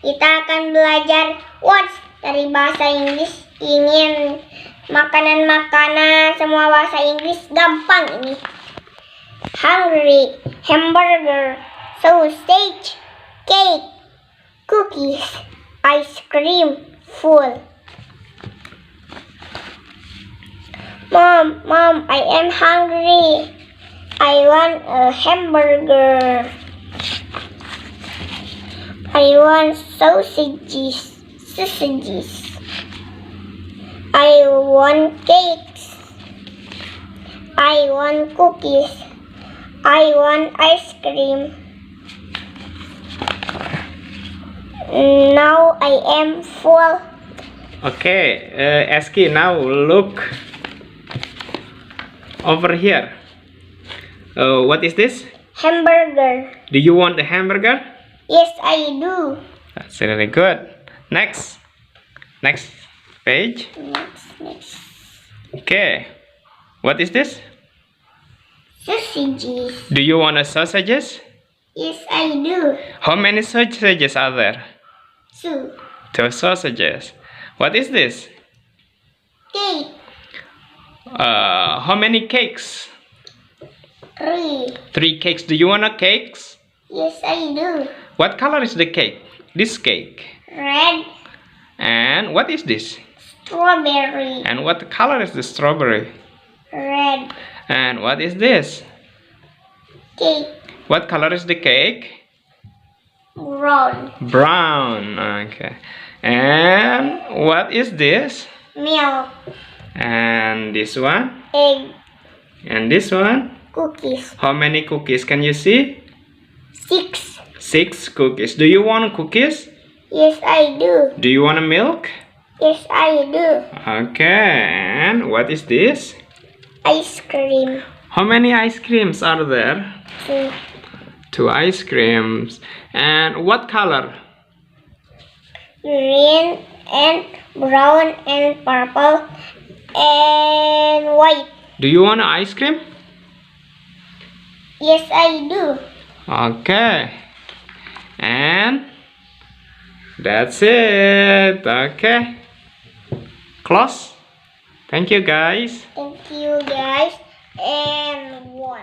Kita akan belajar words dari bahasa Inggris. Ingin makanan-makanan semua bahasa Inggris gampang ini. Hungry, hamburger, sausage, cake, cookies, ice cream, full. Mom, I am hungry. I want a hamburger. I want sausages. I want cakes. I want cookies. I want ice cream. Now I am full. Okay, Esqy, now look over here. What is this? Hamburger. Do you want a hamburger? Yes, I do. That's really good. Next page. Next. Okay, what is this? Sausages. Do you want a sausages? Yes, I do. How many sausages are there? 2. 2 sausages. What is this? Cake. How many cakes? 3. 3 cakes. Do you want a cakes? Yes, I do. What color is the cake? This cake. Red. And what is this? Strawberry. And what color is the strawberry? Red. And what is this? Cake. What color is the cake? Brown. Brown. Okay. And what is this? Milk. And this one? Egg. And this one? Cookies. How many cookies can you see? 6. 6 cookies. Do you want cookies? Yes, I do. Do you want a milk? Yes, I do. Okay. And what is this? Ice cream. How many ice creams are there? 2. 2 ice creams. And what color? Green and brown and purple and white. Do you want ice cream? Yes, I do. Okay. And that's it. Okay. Close. Thank you, guys. Thank you, guys. And 1.